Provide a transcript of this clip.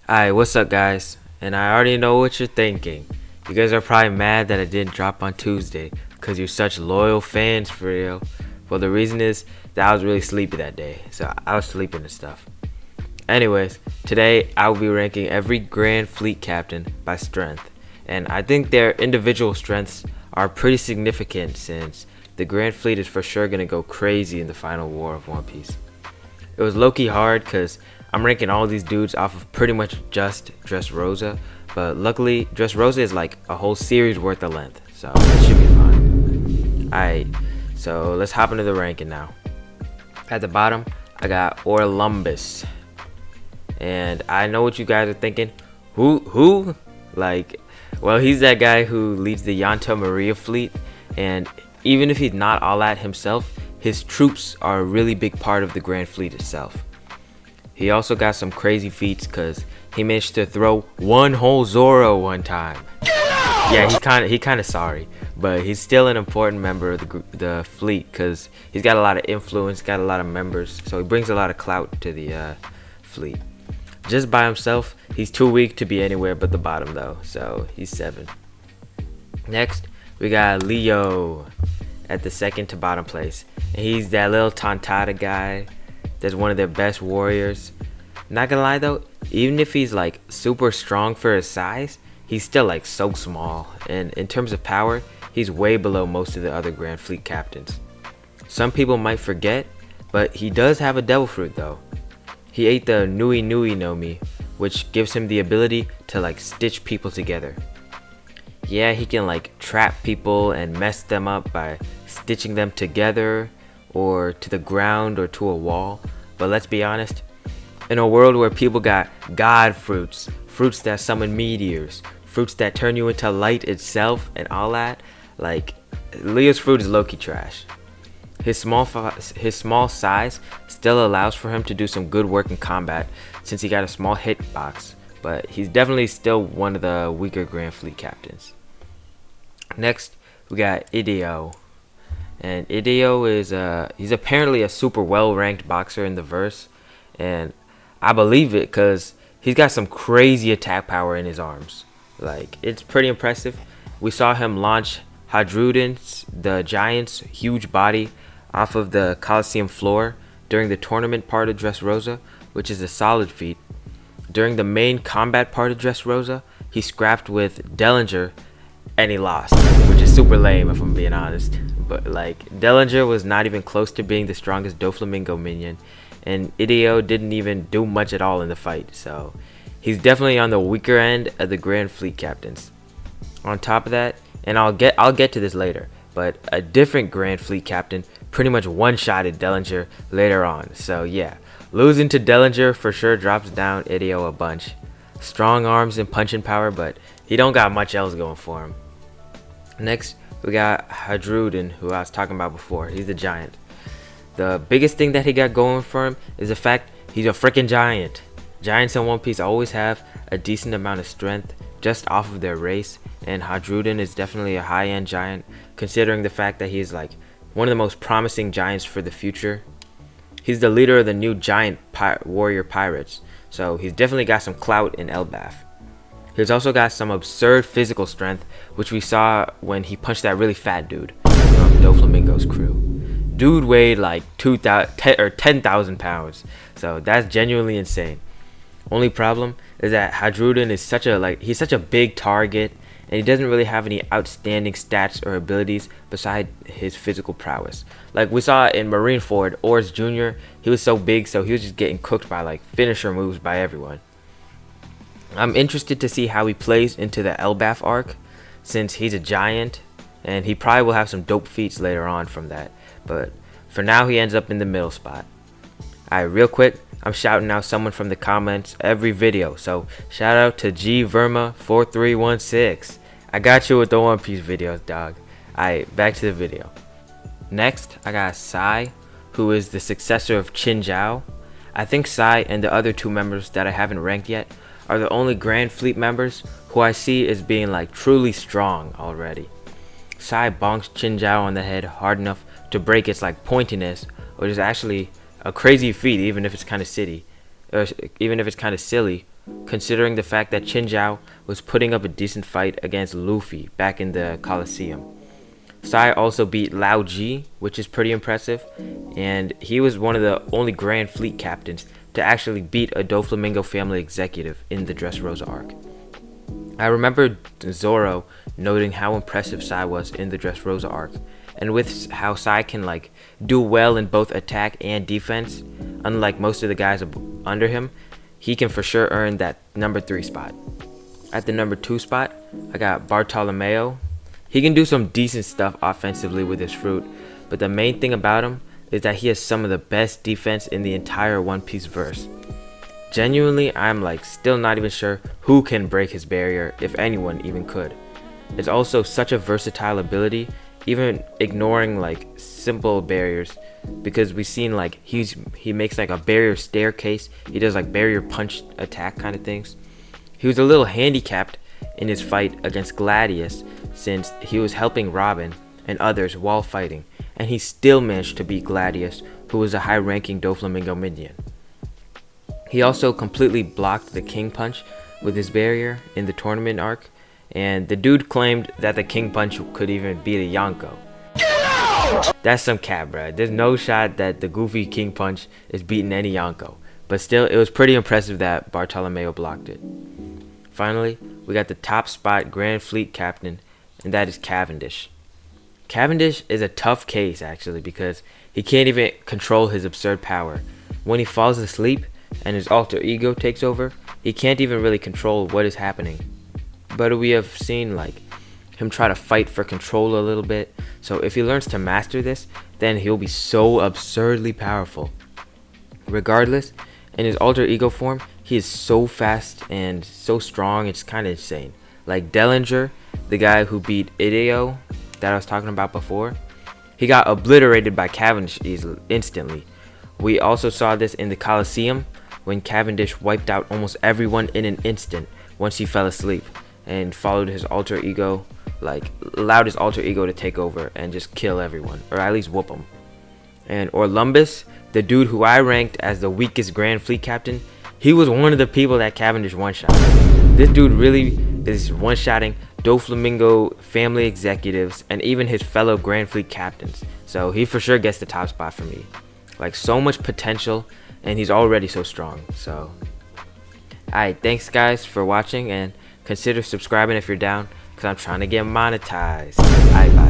Alright, what's up, guys? And I already know what you're thinking. You guys are probably mad that I didn't drop on Tuesday because you're such loyal fans for real. Well, the reason is that I was really sleepy that day, so I was sleeping and stuff. Anyways, today I will be ranking every Grand Fleet captain by strength, and I think their individual strengths are pretty significant since the Grand Fleet is for sure gonna go crazy in the final war of One Piece. It was low-key hard because I'm ranking all these dudes off of pretty much just Dressrosa, but luckily Dressrosa is like a whole series worth of length, so it should be fine. Alright, so let's hop into the ranking now. At the bottom, I got Orlumbus, and I know what you guys are thinking. Who? Like, well, he's that guy who leads the Yonta Maria fleet, and even if he's not all that himself, his troops are a really big part of the Grand Fleet itself. He also got some crazy feats because he managed to throw one whole Zoro one time. Yeah, he kind of sorry, but he's still an important member of the fleet because he's got a lot of influence, got a lot of members, so he brings a lot of clout to the fleet. Just by himself, he's too weak to be anywhere but the bottom though, so he's 7. Next, we got Leo at the second to bottom place, and he's that little Tontada guy that's one of their best warriors. Not gonna lie though, even if he's like super strong for his size, he's still like so small, and in terms of power, he's way below most of the other Grand Fleet captains. Some people might forget, but he does have a devil fruit though. He ate the Nui Nui no Mi, which gives him the ability to like stitch people together. Yeah, he can like trap people and mess them up by stitching them together or to the ground or to a wall, but let's be honest, in a world where people got god fruits, fruits that summon meteors, fruits that turn you into light itself and all that, like, Leo's fruit is low-key trash. His small size still allows for him to do some good work in combat since he got a small hitbox, but he's definitely still one of the weaker Grand Fleet captains. Next, we got Ideo. And Ideo is he's apparently a super well-ranked boxer in the verse, and I believe it because he's got some crazy attack power in his arms. Like, it's pretty impressive. We saw him launch Hadrudin, the giant's huge body, off of the Coliseum floor during the tournament part of Dressrosa, which is a solid feat. During the main combat part of Dressrosa, he scrapped with Dellinger and he lost, which is super lame if I'm being honest. But like, Dellinger was not even close to being the strongest Doflamingo minion, and Ideo didn't even do much at all in the fight, so he's definitely on the weaker end of the Grand Fleet captains. On top of that, and I'll get to this later, but a different Grand Fleet captain pretty much one-shotted Dellinger later on, so yeah, losing to Dellinger for sure drops down Ideo a bunch. Strong arms and punching power, but he don't got much else going for him. Next, we got Hadrudin, who I was talking about before. He's the giant. The biggest thing that he got going for him is the fact he's a freaking giant. Giants in One Piece always have a decent amount of strength just off of their race, and Hadrudin is definitely a high-end giant considering the fact that he's like one of the most promising giants for the future. He's the leader of the new giant warrior pirates, so he's definitely got some clout in Elbaf. He's also got some absurd physical strength, which we saw when he punched that really fat dude from Doflamingo's crew. Dude weighed like 10,000 pounds, so that's genuinely insane. Only problem is that Hadrudin is he's such a big target, and he doesn't really have any outstanding stats or abilities beside his physical prowess. Like we saw in Marineford, Oars Jr., he was so big, so he was just getting cooked by like finisher moves by everyone. I'm interested to see how he plays into the Elbaf arc, since he's a giant, and he probably will have some dope feats later on from that, but for now he ends up in the middle spot. Alright, real quick, I'm shouting out someone from the comments every video, so shout out to G Verma 4316. I got you with the One Piece videos, dog. Alright, back to the video. Next, I got Sai, who is the successor of Qin Zhao. I think Sai and the other 2 members that I haven't ranked yet are the only Grand Fleet members who I see as being like truly strong already. Sai bonks Qin Zhao on the head hard enough to break its like pointiness, which is actually a crazy feat even if it's kind of silly. considering the fact that Qin Zhao was putting up a decent fight against Luffy back in the Colosseum. Sai also beat Lao Ji, which is pretty impressive, and he was one of the only Grand Fleet captains to actually beat a Doflamingo family executive in the Dressrosa arc. I remember Zoro noting how impressive Sai was in the Dressrosa arc, and with how Sai can like do well in both attack and defense, unlike most of the guys under him, he can for sure earn that number 3 spot. At the number 2 spot, I got Bartolomeo. He can do some decent stuff offensively with his fruit, but the main thing about him is that he has some of the best defense in the entire One Piece verse. Genuinely, I'm like still not even sure who can break his barrier, if anyone even could. It's also such a versatile ability, even ignoring like simple barriers, because we've seen like he makes like a barrier staircase, he does like barrier punch attack kind of things. He was a little handicapped in his fight against Gladius since he was helping Robin and others while fighting, and he still managed to beat Gladius, who was a high-ranking Doflamingo minion. He also completely blocked the King Punch with his barrier in the tournament arc, and the dude claimed that the King Punch could even beat a Yonko. That's some cap, bruh. There's no shot that the goofy King Punch is beating any Yonko, but still, it was pretty impressive that Bartolomeo blocked it. Finally, we got the top spot Grand Fleet captain, and that is Cavendish. Cavendish is a tough case actually, because he can't even control his absurd power. When he falls asleep and his alter ego takes over, he can't even really control what is happening. But we have seen like him try to fight for control a little bit, so if he learns to master this, then he'll be so absurdly powerful. Regardless, in his alter ego form, he is so fast and so strong, it's kind of insane. Like Dellinger, the guy who beat Ideo that I was talking about before, he got obliterated by Cavendish instantly. We also saw this in the Colosseum when Cavendish wiped out almost everyone in an instant once he fell asleep and followed his alter ego, like allowed his alter ego to take over and just kill everyone, or at least whoop them. And Orlumbus, the dude who I ranked as the weakest Grand Fleet captain, he was one of the people that Cavendish one-shot. This dude really is one-shotting Doflamingo family executives and even his fellow Grand Fleet captains. So he for sure gets the top spot for me. Like, so much potential, and he's already so strong. So, alright, thanks guys for watching, and consider subscribing if you're down, because I'm trying to get monetized. Alright, bye.